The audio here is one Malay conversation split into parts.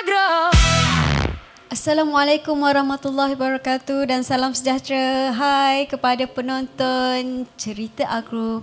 Agro. Assalamualaikum warahmatullahi wabarakatuh dan salam sejahtera. Hai kepada penonton Cerita Agro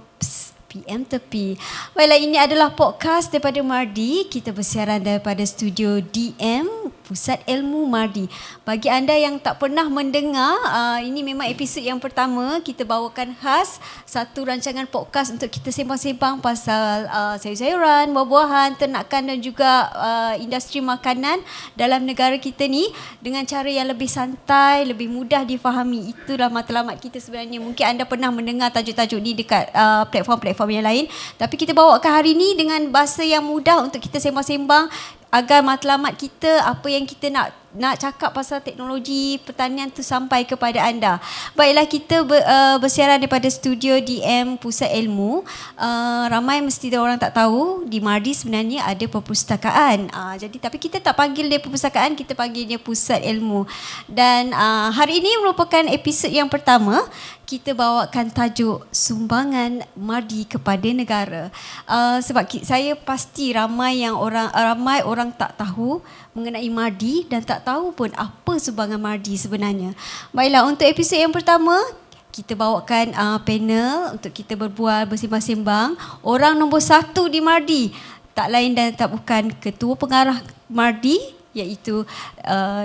PM Tepi. Baiklah, ini adalah podcast daripada Mardi. Kita bersiaran daripada studio DM Pusat Ilmu Mardi. Bagi anda yang tak pernah mendengar, ini memang episod yang pertama. Kita bawakan khas satu rancangan podcast untuk kita sembang-sembang pasal sayur-sayuran, buah-buahan, ternakan dan juga industri makanan dalam negara kita ni dengan cara yang lebih santai, lebih mudah difahami. Itulah matlamat kita sebenarnya. Mungkin anda pernah mendengar tajuk-tajuk ni dekat platform-platform yang lain, tapi kita bawakan hari ni dengan bahasa yang mudah untuk kita sembang-sembang agar matlamat kita, apa yang kita nak cakap pasal teknologi pertanian tu sampai kepada anda. Baiklah, kita bersiaran daripada studio DM Pusat Ilmu. Ramai mesti orang tak tahu di Mardi sebenarnya ada perpustakaan. Jadi tapi kita tak panggil dia perpustakaan, kita panggil dia Pusat Ilmu. Dan hari ini merupakan episod yang pertama. Kita bawakan tajuk sumbangan Mardi kepada negara. Sebab saya pasti ramai orang tak tahu mengenai Mardi dan tak tahu pun apa sumbangan Mardi sebenarnya. Baiklah, untuk episod yang pertama kita bawakan panel untuk kita berbual, bersembang-sembang. Orang nombor 1 di Mardi tak lain dan tak bukan Ketua Pengarah Mardi, iaitu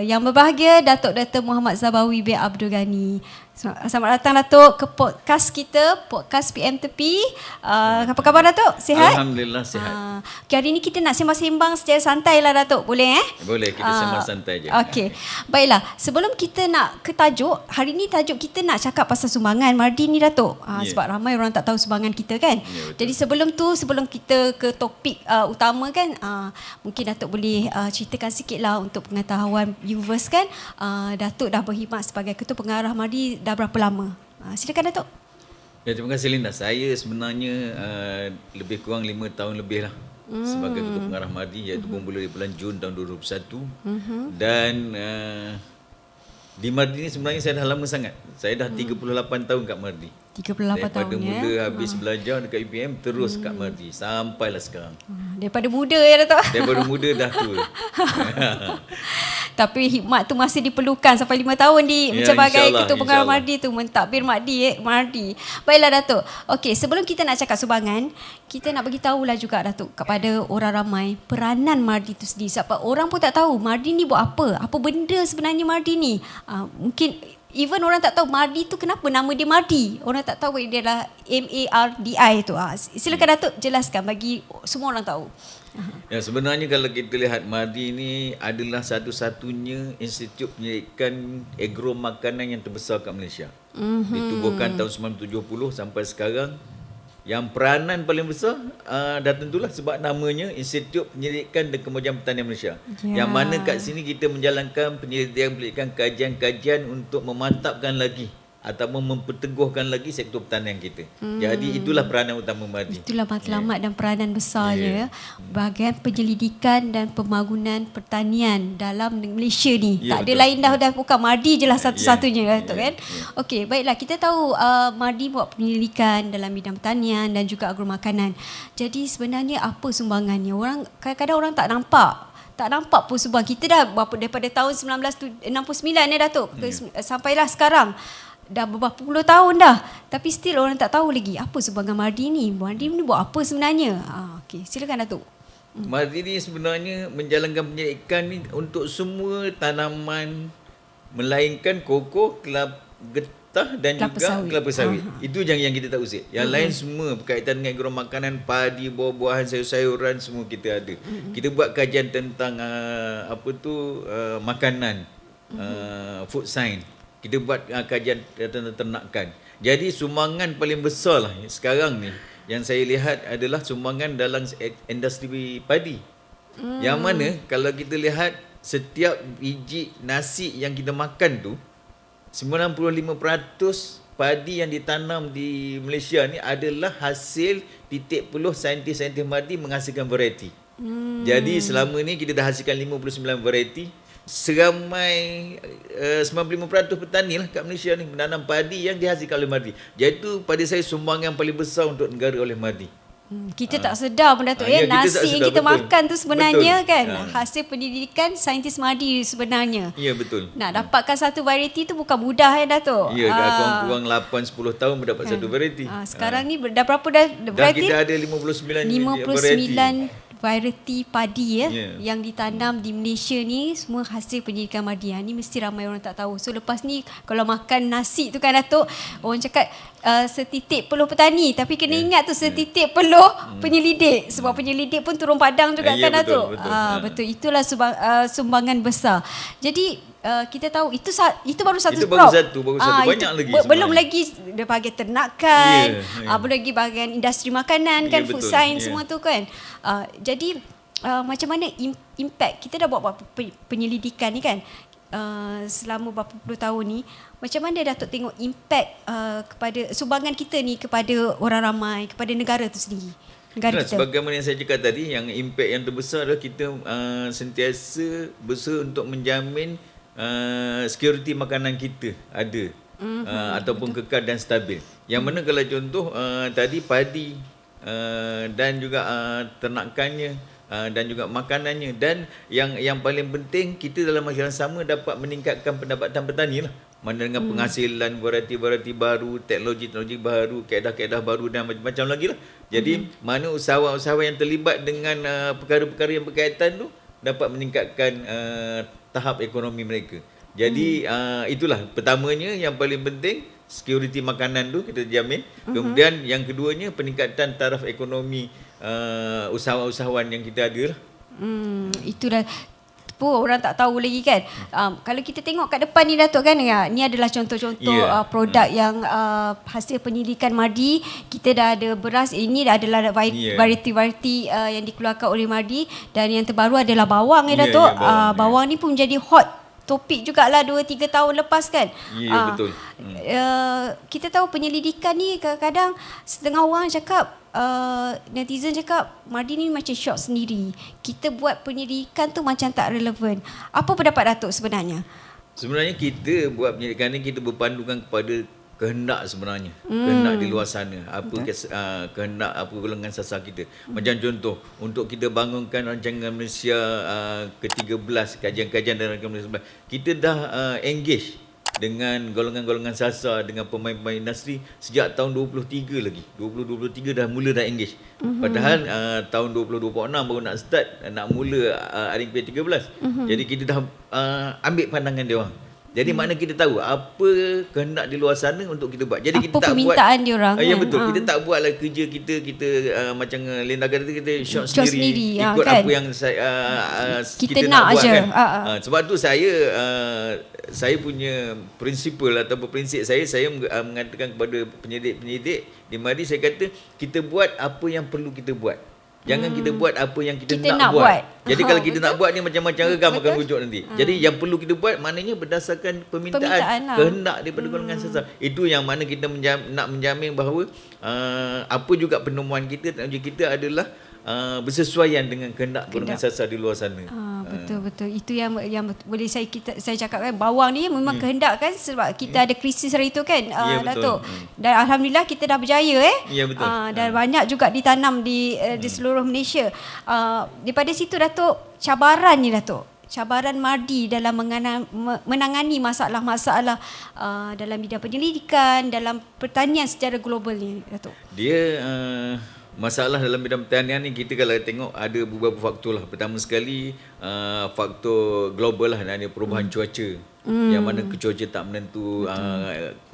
yang berbahagia Datuk Dr. Muhammad Zabawi bin Abdul Ghani. Selamat datang Datuk ke podcast kita, podcast PM Tepi. Apa khabar Datuk? Sihat? Alhamdulillah sihat. Hari ini kita nak sembang-sembang secara santai lah Datuk, boleh Boleh, kita sembang santai je. Okey. Baiklah, sebelum kita nak ke tajuk, hari ni tajuk kita nak cakap pasal sumbangan Mardi ni Datuk. Sebab ramai orang tak tahu sumbangan kita kan. Jadi sebelum kita ke topik utama kan, mungkin Datuk boleh ceritakan sikit lah untuk pengetahuan viewers kan. Datuk dah berkhidmat sebagai Ketua Pengarah Mardi dah berapa lama? Silakan Datuk. Ya, terima kasih Linda. Saya sebenarnya lebih kurang 5 tahun lebih lah sebagai Ketua Pengarah Mardi, iaitu bermula di bulan Jun tahun 2021. Dan di Mardi ni sebenarnya saya dah lama sangat. Saya dah 38 tahun kat Mardi. 38 tahun daripada mula habis belajar dekat UPM terus kat Mardi sampailah sekarang. Daripada muda ya Datuk? Daripada muda dah tua. Tapi hikmat tu masih diperlukan sampai 5 tahun sebagai Ketua Pengarah Mardi tu, mentadbir Mardi. Baiklah Datuk. Okey, sebelum kita nak cakap sumbangan, kita nak bagi tahulah juga Datuk kepada orang ramai peranan Mardi tu sendiri. Sebab orang pun tak tahu Mardi ni buat apa. Apa benda sebenarnya Mardi ni? Mungkin even orang tak tahu Mardi tu kenapa nama dia Mardi. Orang tak tahu dia adalah MARDI tu. Silakan Datuk jelaskan bagi semua orang tahu. Ya, sebenarnya kalau kita lihat Mardi ni adalah satu-satunya institut penyelidikan agro makanan yang terbesar kat Malaysia. Ditubuhkan tahun 1970 sampai sekarang. Yang peranan paling besar dah tentulah sebab namanya Institut Penyelidikan dan Kemajuan Pertanian Malaysia. Yang mana kat sini kita menjalankan penyelidikan kajian-kajian untuk memantapkan lagi ataupun memperteguhkan lagi sektor pertanian kita. Jadi itulah peranan utama Mardi. Itulah matlamat dan peranan besarnya bahagian penyelidikan dan pembangunan pertanian dalam Malaysia ni. Tak ada lain dah bukan Mardi je lah satu-satunya Datuk kan. Okey, baiklah, kita tahu Mardi buat penyelidikan dalam bidang pertanian dan juga agro makanan. Jadi sebenarnya apa sumbangannya? Kadang-kadang orang tak nampak pun sumbang. Kita dah daripada tahun 1969 Datuk sampailah sekarang. Dah beberapa puluh tahun dah. Tapi still orang tak tahu lagi apa sumbangan Mardi ni. Mardi ni buat apa sebenarnya? Okey, silakan Datuk. Mardi ni sebenarnya menjalankan penyelidikan ni untuk semua tanaman melainkan koko, kelapa getah dan kelapa juga sawit. Kelapa sawit. Itu yang kita tak usik. Yang lain semua berkaitan dengan agro makanan, padi, buah-buahan, sayur-sayuran semua kita ada. Kita buat kajian tentang makanan, food science. Kita buat kajian tentang ternakan. Jadi sumbangan paling besar lah sekarang ni yang saya lihat adalah sumbangan dalam industri padi. Yang mana kalau kita lihat setiap biji nasi yang kita makan tu 95% padi yang ditanam di Malaysia ni adalah hasil titik peluh saintis-saintis Mardi menghasilkan varieti. Jadi selama ni kita dah hasilkan 59 varieti. Seramai 95% petani lah kat Malaysia ni menanam padi yang dihasilkan oleh Mardi. Jadi itu pada saya sumbangan yang paling besar untuk negara oleh Mardi. Kita tak sedar pun Datuk Ya, kita tak nasi yang sedar, kita betul. makan tu sebenarnya Betul. kan hasil pendidikan saintis madi sebenarnya. Ya, betul. Nak dapatkan satu variety tu bukan mudah Datuk. Ya, kurang 8-10 tahun mendapat satu variety. Sekarang ni dah berapa dah Dan variety? kita ada 59 59 variety padi yang ditanam di Malaysia ni semua hasil pendidikan madi. Ni mesti ramai orang tak tahu. So lepas ni kalau makan nasi tu kan Datuk, orang cakap setitik peluh petani, tapi kena ingat tu setitik peluh penyelidik, sebab penyelidik pun turun padang juga kan betul, Datuk. betul. Betul, itulah sumbangan besar. Jadi kita tahu itu baru satu Itu crop. baru satu. Banyak lagi belum sebenarnya. lagi dia bahagian ternakan, Ya. belum lagi bahagian industri makanan kan, food betul. science Ya. semua tu kan. Jadi macam mana impact kita dah buat penyelidikan ni kan selama berapa puluh tahun ni, macam mana Datuk tengok impact kepada sumbangan kita ni kepada orang ramai, kepada negara tu sendiri, negara kita. Sebagaimana yang saya cakap tadi, yang impact yang terbesar adalah kita sentiasa berusaha untuk menjamin security makanan kita ada ataupun kekal dan stabil. Yang mana kalau contoh tadi padi dan juga ternakannya dan juga makanannya, dan yang paling penting kita dalam masa yang sama dapat meningkatkan pendapatan petani lah. Mana dengan penghasilan, variety-variety baru, teknologi-teknologi baru, kaedah-kaedah baru dan macam-macam lagi lah. Jadi mana usahawan-usahawan yang terlibat dengan perkara-perkara yang berkaitan tu dapat meningkatkan tahap ekonomi mereka. Jadi itulah pertamanya yang paling penting, security makanan tu kita jamin. Kemudian yang keduanya peningkatan taraf ekonomi usahawan-usahawan yang kita ada lah. Itulah pun orang tak tahu lagi kan. Kalau kita tengok kat depan ni Datuk kan, ni adalah contoh-contoh produk yang hasil penyelidikan madi. Kita dah ada beras, ini dah adalah variety-variety yang dikeluarkan oleh madi, dan yang terbaru adalah bawang Datuk. Bawang ni pun menjadi hot topik jugalah 2-3 tahun lepas kan. Ya, betul. Kita tahu penyelidikan ni kadang-kadang setengah orang cakap, netizen cakap madi ni macam short sendiri. Kita buat penyelidikan tu macam tak relevan. Apa pendapat Datuk sebenarnya? Sebenarnya kita buat penyelidikan ni kita berpandukan kepada kehendak sebenarnya. Kehendak di luar sana. Apa kehendak apa golongan sasar kita. Macam contoh, untuk kita bangunkan rancangan Malaysia ke-13, kajian-kajian dalam rancangan Malaysia 11, kita dah engage dengan golongan-golongan sasar, dengan pemain-pemain industri sejak tahun 23 lagi. 2023 dah mula dah engage. Padahal tahun 2026 baru nak start, nak mula RMP 13. Jadi kita dah ambil pandangan dia orang. Jadi makna kita tahu apa kehendak di luar sana untuk kita buat. Jadi apa kita tak permintaan buat dia orang. Ya betul. Kita tak buatlah kerja kita macam Linda kata, kita short Short sendiri sendiri, ikut kan? apa yang Kita kita nak nak buat je. kan. Sebab tu saya punya prinsipal atau prinsip saya mengatakan kepada penyidik di madi, saya kata kita buat apa yang perlu kita buat. Jangan kita buat apa yang kita nak buat. Jadi kalau kita nak buat ni macam-macam regam akan rujuk nanti. Jadi yang perlu kita buat maknanya berdasarkan permintaan kehendak daripada golongan sasar. Itu yang mana kita nak menjamin bahawa apa juga penemuan kita, teknologi kita adalah bersesuaian dengan kehendak golongan sasar di luar sana. Betul. Itu yang boleh saya cakap kan, bawang ni memang kehendak kan, sebab kita ada krisis hari tu kan, Datuk. Dan alhamdulillah kita dah berjaya Ya, betul. Dan banyak juga ditanam di seluruh Malaysia. Daripada situ Datuk, cabaran ni Datuk, cabaran madi dalam menangani masalah-masalah dalam bidang penyelidikan, dalam pertanian secara global ni Datuk. Dia masalah dalam bidang pertanian ni, kita kalau tengok ada beberapa faktor lah. Pertama sekali faktor global lah, ada perubahan cuaca. Yang mana cuaca tak menentu,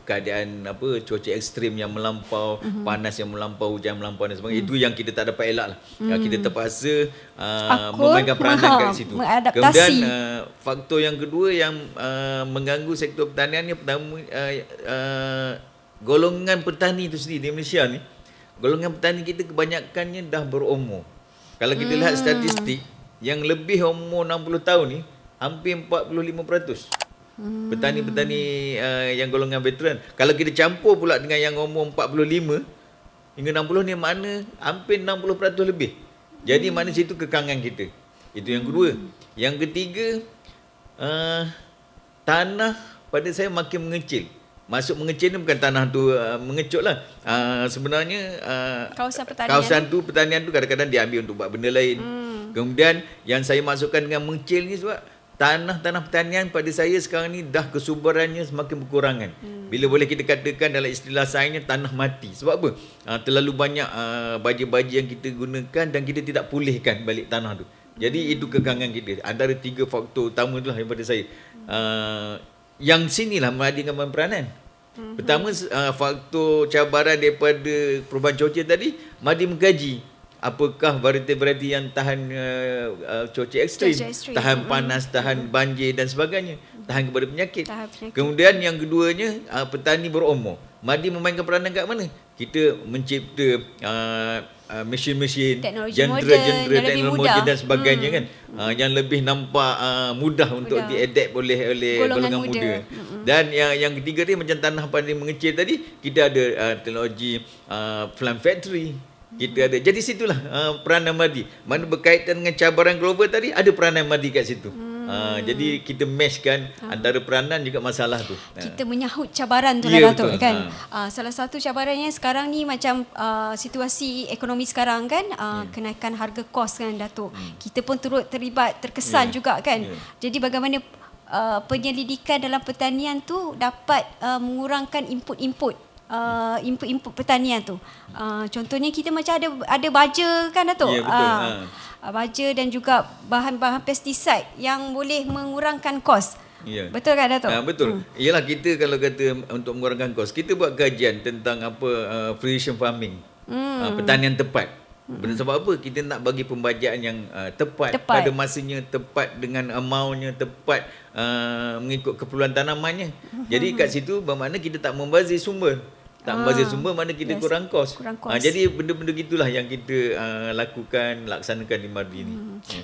keadaan cuaca ekstrim yang melampau, panas yang melampau, hujan melampau dan sebagainya. Itu yang kita tak dapat elak lah. Kita terpaksa memainkan peranan kat situ. Kemudian faktor yang kedua yang mengganggu sektor pertanian ni, pertama golongan petani itu sendiri di Malaysia ni. Golongan petani kita kebanyakannya dah berumur. Kalau kita lihat statistik, yang lebih umur 60 tahun ni hampir 45%. Petani-petani yang golongan veteran. Kalau kita campur pula dengan yang umur 45 hingga 60 ni, makna hampir 60% lebih. Jadi makna situ kekangan kita. Itu yang kedua. Yang ketiga, tanah pada saya makin mengecil. Masuk mengecil ni bukan tanah tu mengecut lah. Sebenarnya Kawasan pertanian. kawasan tu pertanian tu kadang-kadang diambil untuk buat benda lain. Kemudian yang saya masukkan dengan mengecil ni sebab tanah-tanah pertanian pada saya sekarang ni dah kesuburannya semakin berkurangan. Bila boleh kita katakan dalam istilah sainsnya tanah mati. Sebab apa? Terlalu banyak baja-baja yang kita gunakan dan kita tidak pulihkan balik tanah tu. Jadi itu kekangan kita. Antara 3 faktor utama itulah daripada saya. Yang sinilah Madi dengan peranan. Pertama faktor cabaran daripada perubahan cuaca tadi, Madi mengkaji apakah varieti-varieti yang tahan cuaca ekstrim, tahan panas, tahan banjir dan sebagainya, tahan kepada penyakit. Kemudian yang keduanya, petani berumur. Madi memainkan peranan kat mana? Kita mencipta mesin-mesin, jentera-jentera teknologi dan sebagainya kan, yang lebih nampak mudah untuk diadapt oleh golongan muda. Dan yang ketiga ni macam tanah paling mengecil tadi, kita ada teknologi plant factory. Kita ada. Jadi situlah peranan Madi. Mana berkaitan dengan cabaran global tadi, ada peranan Madi kat situ. Jadi kita matchkan antara peranan juga masalah tu. Kita menyahut cabaran tu lah Datuk kan. Salah satu cabarannya sekarang ni macam situasi ekonomi sekarang kan, kenaikan harga kos kan Datuk. Kita pun turut terlibat, terkesan juga kan. Jadi bagaimana penyelidikan dalam pertanian tu dapat mengurangkan input-input pertanian tu. Contohnya kita macam ada baja kan Datuk. Ya, betul. Baja dan juga bahan-bahan pestisida yang boleh mengurangkan kos. Ya. Betul kan Datuk? Betul. Ialah kita kalau kata untuk mengurangkan kos, kita buat kajian tentang precision farming. Pertanian tepat. Sebab apa? Kita nak bagi pembajaan yang tepat pada masanya, tepat dengan amountnya, tepat mengikut keperluan tanamannya. Jadi kat situ bermakna kita tak membazir sumber. Tak membazir sumber, mana kita kurang kos. Jadi benda-benda gitulah yang kita laksanakan di Madi ni.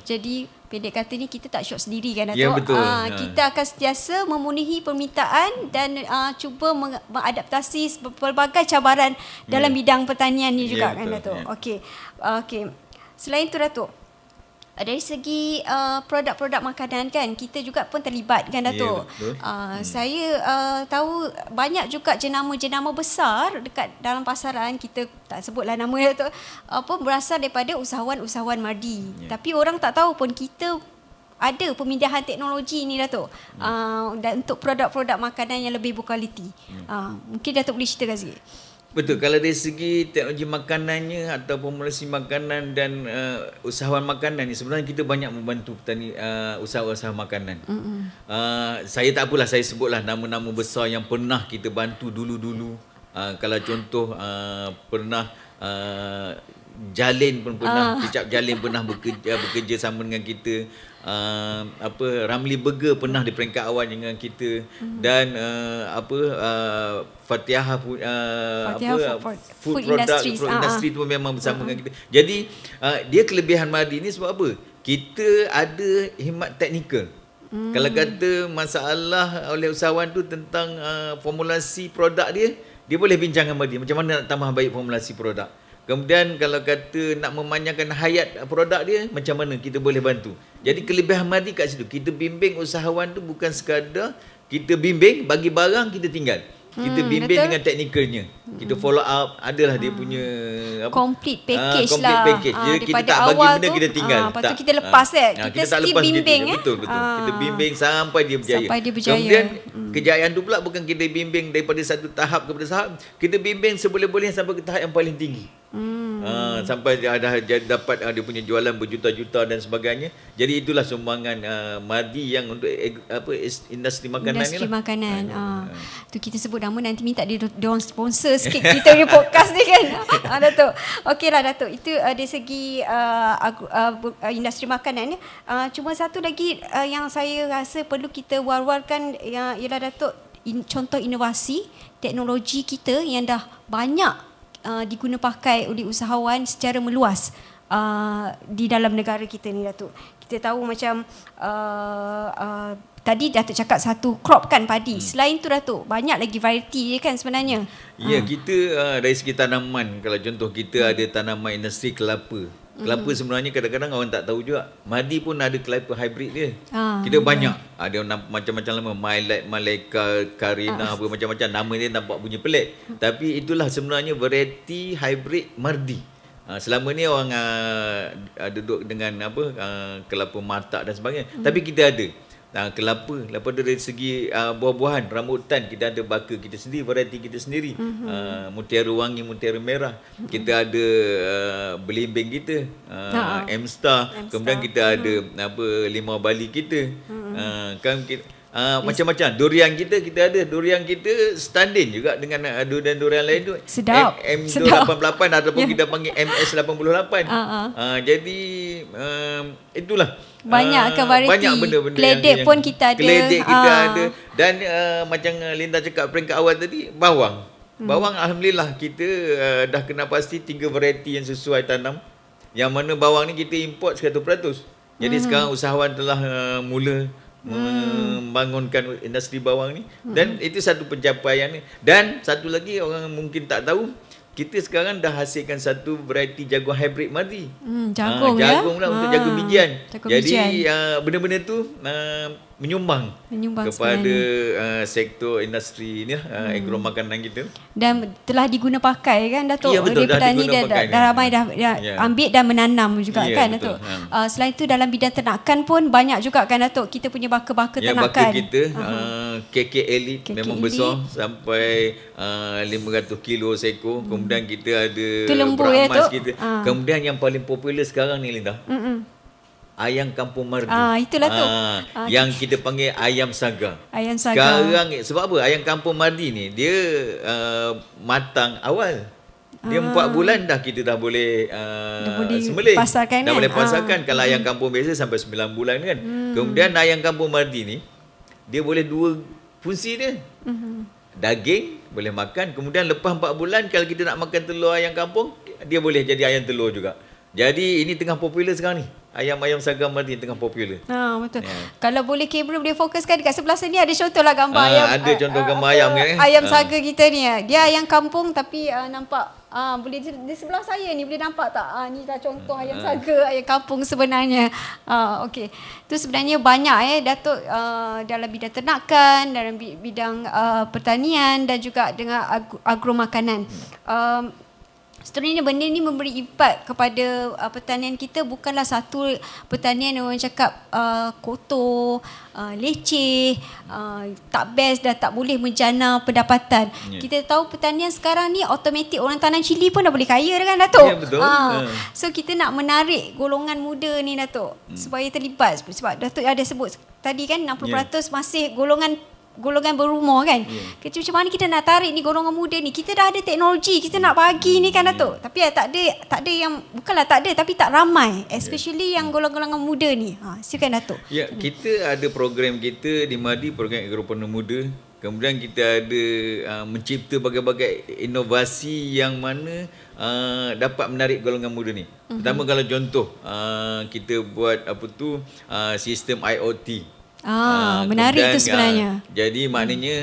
Jadi pendek kata ni kita tak syok sendiri kan Datuk. Ya, betul. Kita akan sentiasa memenuhi permintaan dan cuba mengadaptasi pelbagai cabaran dalam bidang pertanian ni juga kan Datuk. Okey. Selain tu Datuk, dari segi produk-produk makanan kan, kita juga pun terlibat kan Datuk. Saya tahu banyak juga jenama-jenama besar dekat dalam pasaran, kita tak sebutlah nama Datuk, berasal daripada usahawan-usahawan Madi. Tapi orang tak tahu pun kita ada pemindahan teknologi ni Datuk. Dan untuk produk-produk makanan yang lebih berkualiti. Mungkin Datuk boleh ceritakan sikit. Betul, kalau dari segi teknologi makanannya atau formulasi makanan dan usahawan makanan ni, sebenarnya kita banyak membantu petani usaha-usaha makanan. Saya tak apalah, saya sebutlah nama-nama besar yang pernah kita bantu dulu-dulu. Kalau contoh pernah Jalin pun pernah, Kicap Jalin pernah bekerja sama dengan kita. Ramli Burger pernah di peringkat awal dengan kita. Dan Fatihah food industry tu memang bersama dengan kita. Jadi dia kelebihan Madi ni sebab apa? Kita ada khidmat teknikal. Kalau kata masalah oleh usahawan tu tentang formulasi produk dia boleh bincang dengan Madi macam mana nak tambah baik formulasi produk. Kemudian kalau kata nak memanjangkan hayat produk dia, macam mana kita boleh bantu. Jadi kelebihan Madi kat situ. Kita bimbing usahawan tu bukan sekadar kita bimbing, bagi barang kita tinggal. Kita bimbing dengan teknikalnya. Kita follow up, adalah dia punya complete package Package. Jadi kita tak bagi benda tu, kita tinggal. Lepas tu kita lepas kita tak still lepas bimbing Betul. Kita bimbing sampai dia berjaya. Kemudian kejayaan tu pula bukan kita bimbing daripada satu tahap kepada tahap. Kita bimbing seboleh-boleh sampai ke tahap yang paling tinggi. Sampai dia dah dapat dia punya jualan berjuta-juta dan sebagainya. Jadi itulah sumbangan Madi yang untuk industri makanan ni lah. Industri makanan. Tu kita sebut nama, nanti minta dia diorang sponsor sikit kita punya podcast ni kan. Datuk. Okeylah Datuk. Itu dari segi industri makanan ni. Cuma satu lagi yang saya rasa perlu kita war-warkan ialah Datuk, contoh inovasi teknologi kita yang dah banyak diguna pakai oleh usahawan secara meluas di dalam negara kita ni Datuk. Kita tahu macam tadi Datuk cakap satu crop kan, padi. Selain tu Datuk, banyak lagi variety dia kan sebenarnya. Ya, kita dari segi tanaman, kalau contoh kita ada tanaman industri kelapa. Kelapa sebenarnya kadang-kadang orang tak tahu juga. Madi pun ada kelapa hybrid dia. Ah, Kita banyak. Ada macam-macam nama. Mylight, Maleka, Karina, apa macam-macam. Nama dia nampak bunyi pelik. Tapi itulah sebenarnya variety hybrid Mardi. Selama ni orang duduk dengan kelapa matak dan sebagainya. Tapi kita ada. Kelapa dari segi buah-buahan, rambutan, kita ada baka kita sendiri, variety kita sendiri. Mutiara wangi, mutiara merah. Kita ada belimbing kita, M-Star. Kemudian kita ada limau Bali kita. Kan kita macam-macam. Durian kita ada. Durian kita standing juga dengan durian lain tu. Sedap. M288 ataupun kita panggil MS88. Jadi itulah. Banyak ke variety. Banyak benda-benda Keledek pun kita ada. Keledek kita ada. Dan macam Linda cakap peringkat awal tadi, bawang. Bawang alhamdulillah kita dah kena pasti 3 variety yang sesuai tanam. Yang mana bawang ni kita import 100%. Jadi sekarang usahawan telah mula membangunkan industri bawang ni. Dan itu satu pencapaian ni. Dan satu lagi orang mungkin tak tahu, kita sekarang dah hasilkan satu variety jagung hybrid Mardi. Jagung jagung ya. lah untuk jagung bijian. Jadi bijian. benda-benda tu menyumbang kepada sektor industri ni agro makanan kita. Dan telah diguna pakai kan Datuk. Ya, betul, Dari petani dah ramai dah ambil dan menanam juga kan Datuk. Selain itu dalam bidang ternakan pun banyak juga kan Datuk. Kita punya baka-baka ternakan. Baka kita KK Elite memang besar sampai 500 kilo seekor. Kemudian kita ada Brahmas kita. Kemudian yang paling popular sekarang ni Linda, ayam kampung Mardi. Itulah tu. Yang kita panggil ayam saga. Ayam saga. Sekarang sebab apa? Ayam kampung Mardi ni dia matang awal. Dia 4 bulan dah kita dah boleh sembelih. Pasarkan dah kan? boleh pasarkan. Kalau ayam kampung biasa sampai 9 bulan kan. Kemudian ayam kampung Mardi ni dia boleh 2 fungsi dia. Daging boleh makan. Kemudian lepas 4 bulan kalau kita nak makan telur ayam kampung, dia boleh jadi ayam telur juga. Jadi ini tengah popular sekarang ni. Ayam-ayam saga Mardi tengah popular. Betul. Kalau boleh kabel boleh fokuskan dekat sebelah sini ada contohlah gambar ayam. Ada contoh gambar ayam kan. Ayam saga kita ni. Dia ayam kampung tapi nampak boleh di sebelah saya ni boleh nampak tak? Ni dah contoh ayam saga, ayam kampung sebenarnya. Okey. Tu sebenarnya banyak Datuk dalam bidang ternakan, dalam bidang pertanian dan juga dengan agro makanan. Sebenarnya benda ni memberi impak kepada pertanian kita. Bukanlah satu pertanian yang orang cakap kotor, leceh, tak best dan tak boleh menjana pendapatan. Kita tahu pertanian sekarang ni automatik orang tanam cili pun dah boleh kaya dah kan Datuk? Ya, betul. So kita nak menarik golongan muda ni Datuk supaya terlibat. Sebab Datuk ada sebut tadi kan 60% masih golongan berumur kan. Macam mana kita nak tarik ni golongan muda ni? Kita dah ada teknologi, kita nak bagi ni kan Datuk. Tapi tak ada yang, bukanlah tak ada tapi tak ramai, especially yang golongan muda ni. Silakan Datuk. Ya, kita ada program kita di Mardi, program agropreneur muda. Kemudian kita ada mencipta berbagai inovasi yang mana dapat menarik golongan muda ni. Pertama kalau contoh kita buat sistem IoT. Menarik tu sebenarnya. Jadi maknanya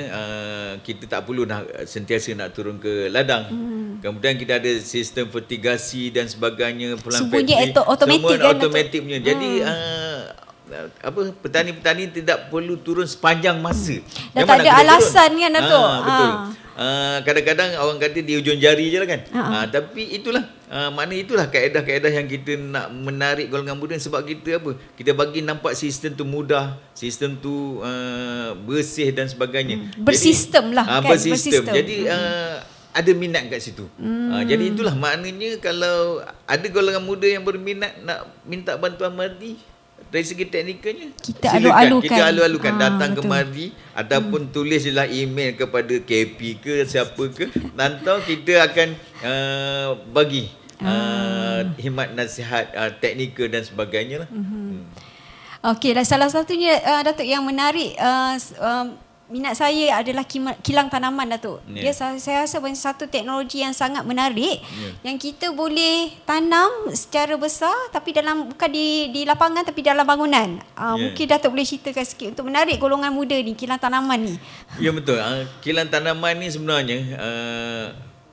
kita tak perlu sentiasa nak turun ke ladang. Kemudian kita ada sistem fertigasi dan sebagainya, semuanya automatik kan, automatik punya. Jadi petani-petani tidak perlu turun sepanjang masa. Dan tak ada alasan kan Datuk. Betul. Kadang-kadang orang kata di ujung jari je lah kan. Tapi itulah maknanya itulah kaedah-kaedah yang kita nak menarik golongan muda. Sebab kita kita bagi nampak sistem tu mudah, sistem tu bersih dan sebagainya. Bersistem lah kan. Bersistem. Jadi ada minat kat situ. Jadi itulah maknanya kalau ada golongan muda yang berminat nak minta bantuan Mardi dari segi teknikalnya, kita alu-alukan datang betul. ke Mardi ataupun tulislah email kepada KP ke siapa ke, nanti kita akan bagi khidmat nasihat teknikal dan sebagainya lah. Okey, dan salah satunya Datuk yang menarik minat saya adalah kilang tanaman Datuk. Dia saya rasa satu teknologi yang sangat menarik yang kita boleh tanam secara besar tapi bukan di lapangan tapi dalam bangunan. Mungkin Datuk boleh ceritakan sikit untuk menarik golongan muda ni, kilang tanaman ni. Ya betul. Kilang tanaman ni sebenarnya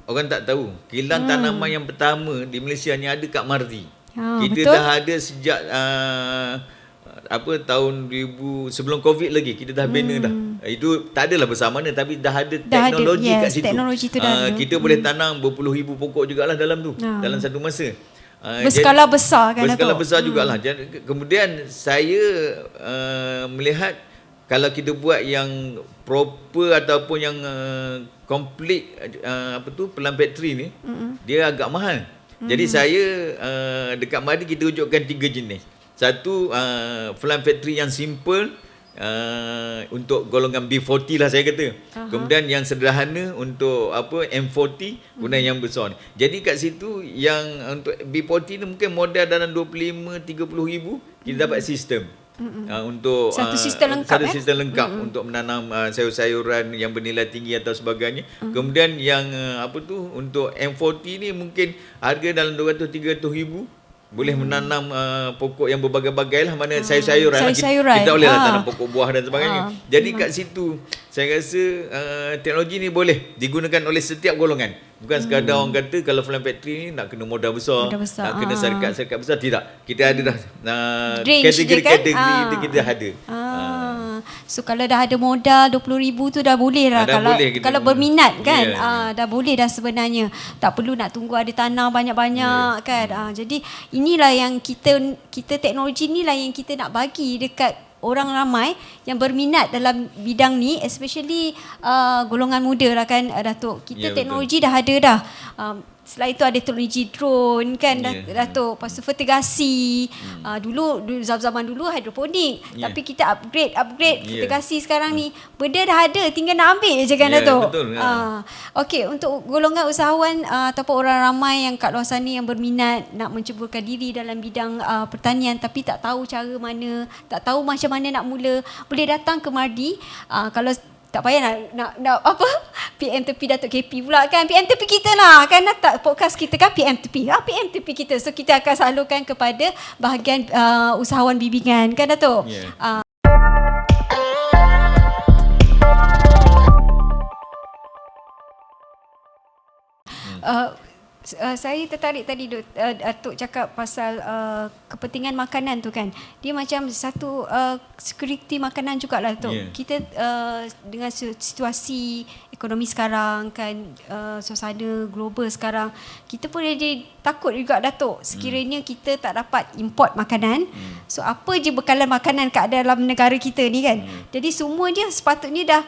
orang tak tahu. Kilang tanaman yang pertama di Malaysia ni ada kat Mardi. Kita betul. dah ada sejak tahun 2000 sebelum Covid lagi kita dah bina dah. Itu tak adalah bersama mana tapi dah ada teknologi kat situ. Teknologi tu dah ada. Kita boleh tanam berpuluh ribu pokok jugalah dalam tu dalam satu masa. Berskala besar kan, berskala Datuk? besar jugalah. Kemudian saya melihat kalau kita buat yang proper ataupun yang complete plant factory ni, dia agak mahal. Jadi saya dekat Madi kita wujudkan 3 jenis. Satu plant factory yang simple untuk golongan B40 lah saya kata. Kemudian yang sederhana untuk M40, kemudian yang besar ni. Jadi kat situ yang untuk B40 ni mungkin modal dalam 25-30 ribu kita dapat sistem. Untuk satu sistem lengkap, sistem lengkap untuk menanam sayur-sayuran yang bernilai tinggi atau sebagainya. Kemudian yang untuk M40 ni mungkin harga dalam 200-300 ribu boleh menanam pokok yang berbagai-bagai lah, mana sayur-sayuran. Kita boleh lah tanam pokok buah dan sebagainya. Jadi kat situ saya rasa teknologi ni boleh digunakan oleh setiap golongan. Bukan sekadar orang kata kalau plant factory ni nak kena modal besar, nak kena syarikat-syarikat besar. Tidak. Kita ada dah kategori-kategori itu kita dah ada. So kalau dah ada modal 20,000 tu dah boleh lah. Kalau berminat kan, dah boleh dah sebenarnya. Tak perlu nak tunggu ada tanah banyak-banyak kan. Jadi inilah yang kita teknologi inilah yang kita nak bagi dekat orang ramai yang berminat dalam bidang ni, especially golongan muda lah kan, Datuk. Kita teknologi betul. Dah ada dah. Selain itu ada teknologi drone kan, Datuk. Lepas tu fertigasi. Dulu zaman dulu hidroponik. Tapi kita upgrade fertigasi sekarang ni. Benda dah ada, tinggal nak ambil je kan, Datuk. Betul. Okey, untuk golongan usahawan ataupun orang ramai yang kat luar sana yang berminat nak menceburkan diri dalam bidang pertanian tapi tak tahu cara mana, tak tahu macam mana nak mula, boleh datang ke Mardi. Kalau tak payah nak PM Tepi Datuk KP pula kan. PM Tepi kita lah kan, tak podcast kita kan PM Tepi. PM Tepi kita. So kita akan salurkan kepada bahagian usahawan bimbingan kan, Datuk. Saya tertarik tadi Datuk cakap pasal kepentingan makanan tu kan. Dia macam satu security makanan jugalah, Datuk. Kita dengan situasi ekonomi sekarang kan, suasana global sekarang, kita pun jadi takut juga, Datuk, sekiranya kita tak dapat import makanan. So apa je bekalan makanan kat dalam negara kita ni kan. Jadi semua dia sepatutnya dah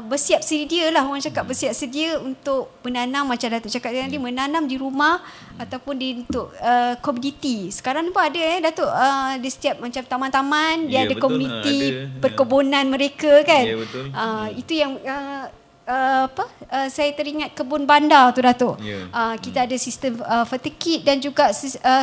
bersiap sedia lah, orang cakap bersiap sedia untuk menanam macam Datuk cakap tadi, menanam di rumah ataupun untuk komuniti. Sekarang ni pun ada Datuk, di setiap macam taman-taman dia ada komuniti perkebunan mereka kan. Itu yang saya teringat kebun bandar tu, Datuk. Kita ada sistem vertikal dan juga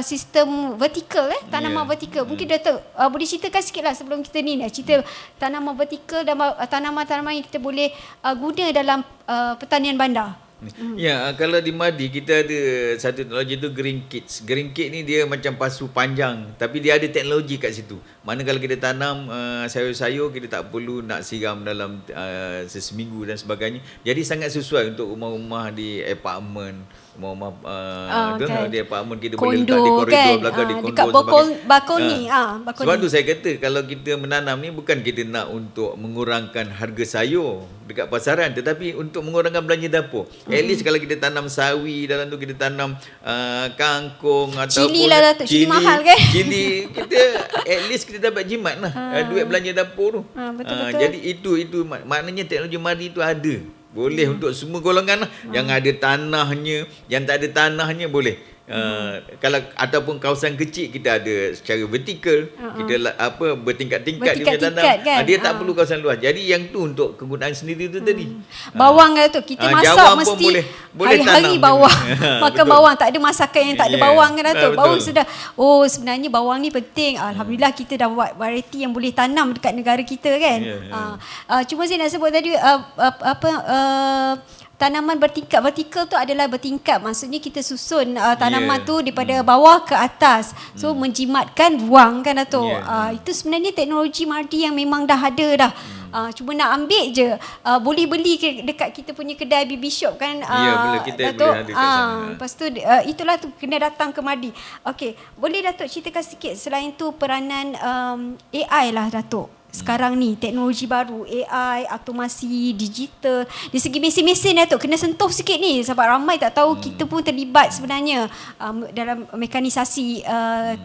sistem vertikal tanaman vertikal. Mungkin Datuk boleh ceritakan sikitlah sebelum kita ni cerita tanaman vertikal dan tanaman-tanaman yang kita boleh guna dalam pertanian bandar. Kalau di Madi kita ada satu teknologi tu Green Kits. Green Kit ni dia macam pasu panjang tapi dia ada teknologi kat situ. Mana kalau kita tanam sayur-sayur, kita tak perlu nak siram dalam seminggu dan sebagainya. Jadi sangat sesuai untuk rumah-rumah di apartmen, rumah-rumah di apartmen kita kondo, boleh letak di koridor kan? Belakang, di kondo dekat balkoni. Sebab tu saya kata kalau kita menanam ni bukan kita nak untuk mengurangkan harga sayur dekat pasaran, tetapi untuk mengurangkan belanja dapur. At least kalau kita tanam sawi, dalam tu kita tanam kangkung ataupun cili lah, Datuk. Cili mahal kan? Cili kita at least kita dapat jimat lah duit belanja dapur tu. Betul-betul. Jadi itu maknanya teknologi Madi tu ada. Boleh untuk semua golongan lah. Yang ada tanahnya, yang tak ada tanahnya boleh. Kalau ataupun kawasan kecil kita ada secara vertikal, kita bertingkat-tingkat dia punya tanam kan? Dia tak perlu kawasan luas. Jadi yang tu untuk kegunaan sendiri tu tadi. Bawang tu kita masak mesti boleh hari-hari bawang. Makan bawang, tak ada masakan yang tak ada bawang kan, Datuk. Bawang sudah. Sebenarnya bawang ni penting. Alhamdulillah kita dah buat variety yang boleh tanam dekat negara kita kan. Cuma saya nak sebut tadi tanaman bertingkat. Vertikal tu adalah bertingkat. Maksudnya kita susun tanaman tu daripada bawah ke atas. So menjimatkan ruang kan, Datuk. Itu sebenarnya teknologi Mardi yang memang dah ada dah. Cuma nak ambil je. Boleh beli dekat kita punya kedai BB Shop kan. Boleh, kita Datuk, boleh ada kat sana. Lepas tu itulah tu, kena datang ke Mardi. Okey, boleh Datuk ceritakan sikit selain tu peranan AI lah Datuk. Sekarang ni teknologi baru, AI, automasi, digital. Di segi mesin-mesin Datuk, kena sentuh sikit ni sebab ramai tak tahu kita pun terlibat sebenarnya dalam mekanisasi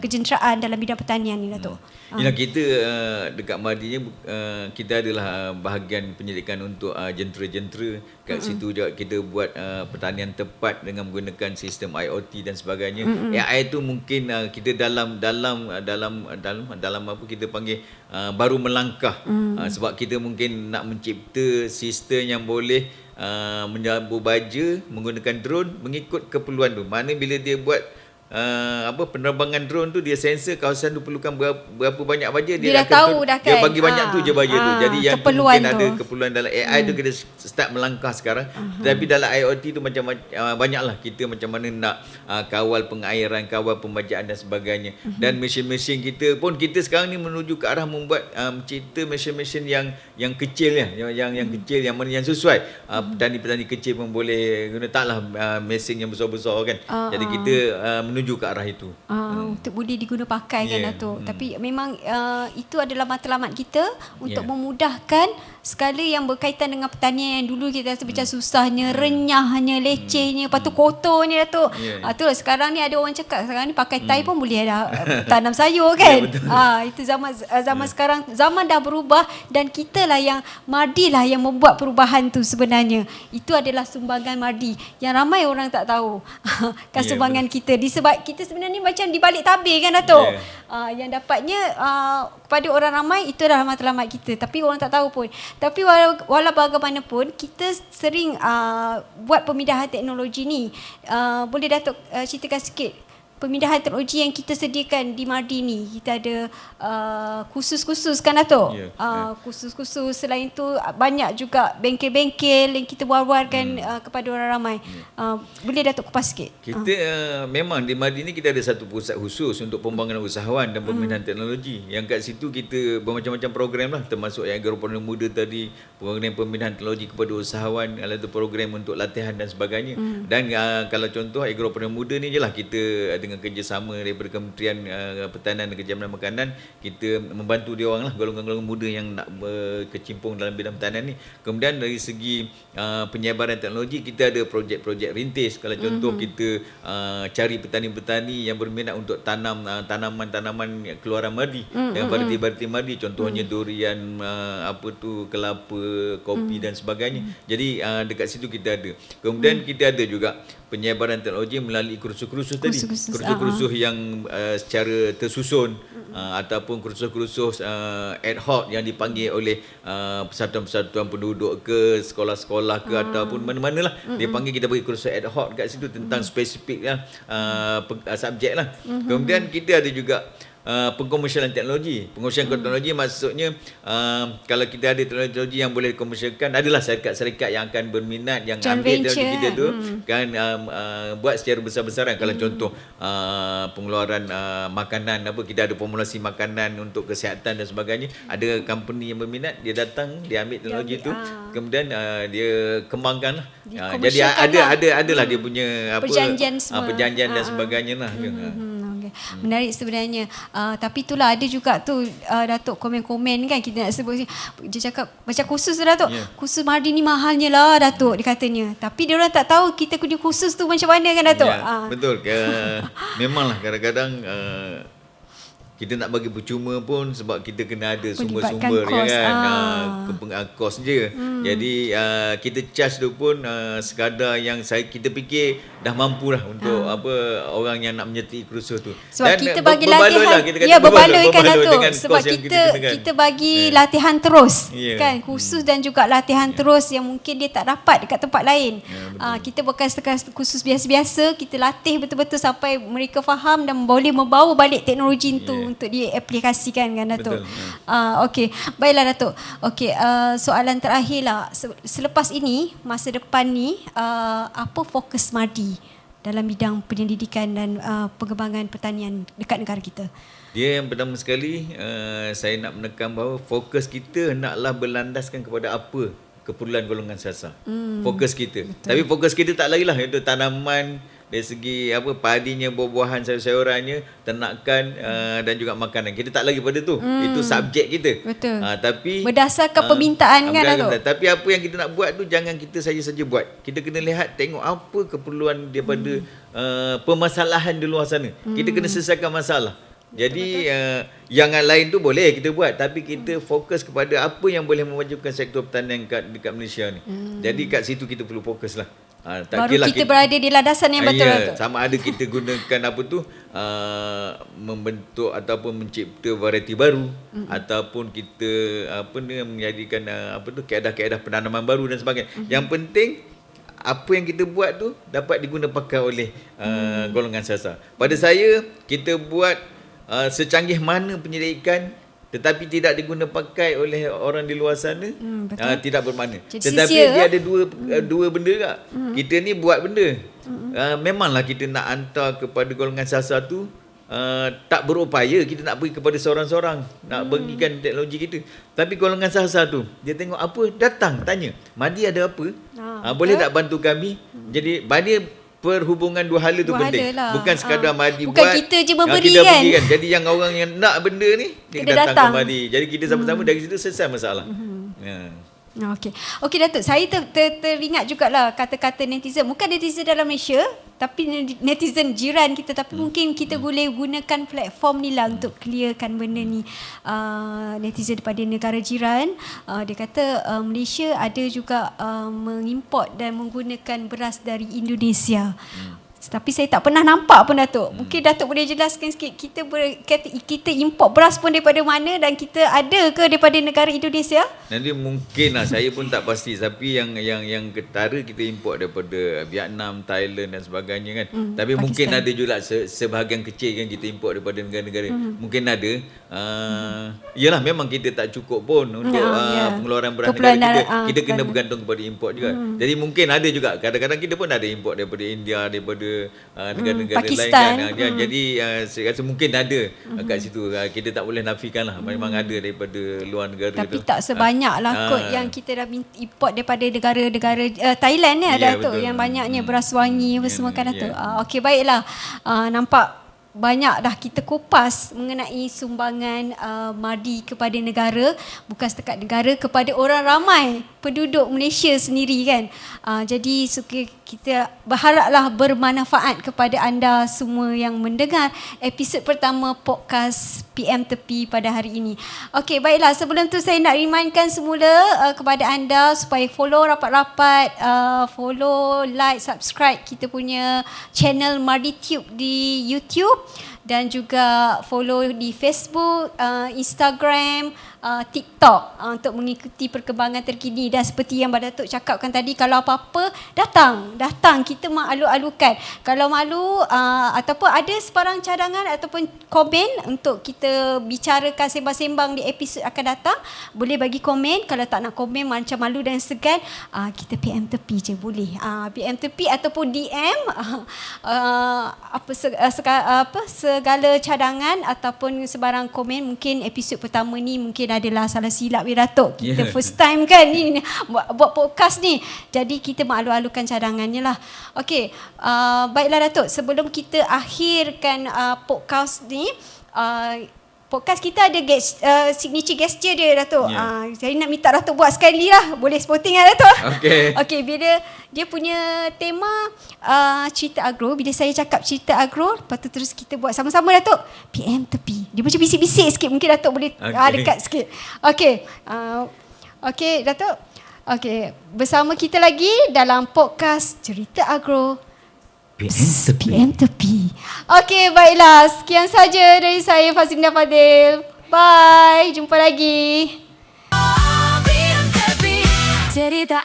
kejenteraan dalam bidang pertanian ni Datuk. Yalah, kita dekat Mardi ni kita adalah bahagian penyelidikan untuk jentera-jentera. Kat situ juga kita buat pertanian tepat dengan menggunakan sistem IoT dan sebagainya. AI tu mungkin kita dalam apa kita panggil baru melangkah. Sebab kita mungkin nak mencipta sistem yang boleh menyambut baja menggunakan drone mengikut keperluan tu. Mana bila dia buat penerbangan drone tu, dia sensor kawasan tu perlukan berapa banyak baja, dia dah tahu dah kan. Dia bagi banyak tu je baja tu. Jadi yang tu mungkin ada keperluan dalam AI tu kita start melangkah sekarang. Tapi dalam IoT tu macam banyaklah kita macam mana nak kawal pengairan, kawal pembajaan dan sebagainya. Dan mesin-mesin kita pun kita sekarang ni menuju ke arah membuat mencipta mesin-mesin yang kecil ya, yang kecil, yang mana yang sesuai. Petani-petani kecil pun boleh guna, taklah mesin yang besar-besar kan. Jadi kita menuju ke arah itu. Untuk boleh diguna pakai kan Datuk. Tapi memang itu adalah matlamat kita untuk memudahkan segala yang berkaitan dengan pertanian yang dulu kita rasa macam susahnya, renyahnya, lecehnya, lepas tu kotornya Datuk. Itulah sekarang ni ada orang cakap sekarang ni pakai tai pun boleh dah tanam sayur kan. Itu zaman sekarang, zaman dah berubah dan kita lah yang Mardi lah yang membuat perubahan tu sebenarnya. Itu adalah sumbangan Mardi yang ramai orang tak tahu. Sumbangan kita disebab kita sebenarnya macam di balik tabir kan Datuk. Yang dapatnya kepada orang ramai itu adalah matlamat kita, tapi orang tak tahu pun. Tapi walau bagaimanapun kita sering buat pemindahan teknologi ni. Boleh Datuk ceritakan sikit pemindahan teknologi yang kita sediakan di Mardi ni? Kita ada kursus-kursus kan Datuk? Kursus-kursus. Selain itu banyak juga bengkel-bengkel yang kita war-warkan kepada orang ramai. Boleh Datuk kupas sikit? Kita memang di Mardi ni kita ada satu pusat khusus untuk pembangunan usahawan dan pemindahan teknologi. Yang kat situ kita bermacam-macam program lah, termasuk yang Agropreneur Muda tadi, program pemindahan teknologi kepada usahawan, ada program untuk latihan dan sebagainya. Dan kalau contoh Agropreneur Muda ni je lah, kita dengan kerjasama daripada Kementerian Pertanian dan Kejaminan Makanan, kita membantu dia orang lah, golongan-golongan muda yang nak berkecimpung dalam bidang pertanian ni. Kemudian dari segi penyebaran teknologi, kita ada projek-projek rintis. Kalau contoh kita cari petani-petani yang berminat untuk tanam tanaman-tanaman keluaran Mardi dan variti-variti Mardi, contohnya durian, kelapa, kopi dan sebagainya. Jadi dekat situ kita ada. Kemudian kita ada juga penyebaran teknologi melalui kursus-kursus tadi. Kursus-kursus yang secara tersusun ataupun kursus-kursus ad hoc yang dipanggil oleh persatuan-persatuan penduduk ke, sekolah-sekolah ke, ataupun mana-manalah. Dia panggil, kita bagi kursus ad hoc kat situ tentang spesifik subjek lah. Kemudian kita ada juga pengkomersialan teknologi. Pengkomersialan teknologi maksudnya kalau kita ada teknologi yang boleh dikomersialkan, adalah syarikat-syarikat yang akan berminat, yang joint ambil venture, teknologi kita tu kan buat secara besar-besaran. Kalau contoh pengeluaran makanan, kita ada formulasi makanan untuk kesihatan dan sebagainya, ada company yang berminat, dia datang, dia ambil teknologi tu, kemudian dia kembangkan lah. Jadi adalah dia punya perjanjian dan sebagainya lah. Menarik sebenarnya. Tapi itulah ada juga tu Datuk komen-komen kan, kita nak sebut, dia cakap macam kursus tu Datuk, kursus Mardi ni mahalnya lah Datuk, dia katanya. Tapi dia orang tak tahu kita punya kursus tu macam mana kan Datuk. Betul. Memanglah kadang-kadang kita nak bagi percuma pun sebab kita kena ada sumber-sumber kos je. Jadi kita charge tu pun sekadar yang kita fikir dah mampu lah untuk orang yang nak menyertai kursus tu. Sebab dan kita bagi latihan, berbaloi kan Datuk. Sebab kita bagi latihan terus kan, kursus dan juga latihan terus yang mungkin dia tak dapat dekat tempat lain. Kita bukan sekadar kursus biasa-biasa, kita latih betul-betul sampai mereka faham dan boleh membawa balik teknologi itu untuk diaplikasikan kan Datuk. Okey, baiklah Datuk. Okey, soalan terakhir lah. Selepas ini, masa depan ni, apa fokus Mardi dalam bidang penyelidikan dan pengembangan pertanian dekat negara kita? Dia yang pertama sekali saya nak menekan bahawa fokus kita hendaklah berlandaskan kepada apa keperluan golongan sasar. Fokus kita. Betul. Tapi fokus kita tak lagi lah itu tanaman dari segi apa padinya, buah-buahan, sayur-sayurannya, ternakan dan juga makanan. Kita tak lagi pada tu. Itu subjek kita. Betul. Tapi berdasarkan permintaan kan Datuk. Tapi apa yang kita nak buat tu jangan kita saja buat. Kita kena lihat tengok apa keperluan daripada permasalahan di luar sana. Kita kena selesaikan masalah. Jadi yang lain tu boleh kita buat, tapi kita fokus kepada apa yang boleh memajukan sektor pertanian dekat Malaysia ni. Jadi kat situ kita perlu fokus lah. Baru kita berada di landasan yang betul. Ya, sama ada kita gunakan apa tu membentuk ataupun mencipta varieti baru, ataupun kita menjadikan kaedah-kaedah penanaman baru dan sebagainya. Yang penting apa yang kita buat tu dapat diguna pakai oleh golongan sasar. Pada saya, kita buat secanggih mana penyelidikan tetapi tidak diguna pakai oleh orang di luar sana, tidak bermakna. Jadi tetapi sia, dia ada dua benda tak? Kita ni buat benda. Memanglah kita nak hantar kepada golongan sasar tu tak berupaya kita nak pergi kepada seorang-seorang, nak bagikan teknologi kita. Tapi golongan sasar tu, dia tengok apa, datang tanya, Madi ada apa? Boleh tak bantu kami? Jadi Madi perhubungan dua hala tu penting. Bukan sekadar Madi bukan buat. Bukan kita je memberi kita kan? Pergi kan. Jadi yang orang yang nak benda ni, dia datang ke Madi. Jadi kita sama-sama dari situ selesai masalah. Okey Datuk, saya teringat jugalah kata-kata netizen. Bukan netizen dalam Malaysia, tapi netizen jiran kita. Tapi mungkin kita boleh gunakan platform ni lah untuk clearkan benda ni. Netizen daripada negara jiran, dia kata Malaysia ada juga mengimport dan menggunakan beras dari Indonesia. Tapi saya tak pernah nampak pun Datuk. Mungkin Datuk boleh jelaskan sikit, kita import beras pun daripada mana, dan kita ada ke daripada negara Indonesia? Nanti mungkin lah, saya pun tak pasti. Tapi yang ketara kita import daripada Vietnam, Thailand dan sebagainya kan. Tapi Pakistan. Mungkin ada juga sebahagian kecil kan kita import daripada negara-negara. Mungkin ada. Yalah, memang kita tak cukup pun untuk pengeluaran beras negara kita. Kita kena bergantung kepada import juga. Jadi mungkin ada juga. Kadang-kadang kita pun ada import daripada India, daripada negara-negara lain kan. Jadi saya rasa mungkin ada kat situ. Kita tak boleh nafikan lah. Memang ada daripada luar negara. Tapi tu. Tak sebanyak lah kot yang kita dah import daripada negara-negara Thailand ni ada Datuk, yang banyaknya beras wangi apa semua kan Datuk. Okey, baiklah. Nampak banyak dah kita kupas mengenai sumbangan Madi kepada negara, bukan setakat negara, kepada orang ramai penduduk Malaysia sendiri kan. Jadi kita berharaplah bermanfaat kepada anda semua yang mendengar episod pertama podcast PM Tepi pada hari ini. Okey, baiklah, sebelum tu saya nak remindkan semula kepada anda supaya follow rapat-rapat, follow, like, subscribe kita punya channel Madi Tube di YouTube, dan juga follow di Facebook, Instagram, TikTok untuk mengikuti perkembangan terkini. Dan seperti yang Mbak Datuk cakapkan tadi, kalau apa-apa datang kita malu-alukan. Kalau malu ataupun ada sebarang cadangan ataupun komen untuk kita bicarakan sembang-sembang di episod akan datang, boleh bagi komen. Kalau tak nak komen macam malu dan segan, kita PM tepi je boleh. PM tepi ataupun DM segala cadangan ataupun sebarang komen. Mungkin episod pertama ni mungkin adalah salah silap Datuk. Kita first time kan ni buat podcast ni. Jadi kita malu-alukan cadangannya lah. Okey, baiklah Datuk, sebelum kita akhirkan podcast ni, podcast kita ada signature gesture dia Datuk. Saya nak minta Datuk buat sekali lah. Boleh sporting lah Datuk? Okey, bila dia punya tema cerita agro, bila saya cakap cerita agro, lepas tu terus kita buat sama-sama Datuk. PM tepi. Dia macam bisik-bisik sikit. Mungkin Datuk boleh dekat sikit. Okey. Okey Datuk. Okey, bersama kita lagi dalam podcast Cerita Agro PM Tepi. Okey, baiklah. Sekian saja dari saya, Fazlinda Fadil. Bye. Jumpa lagi. Cerita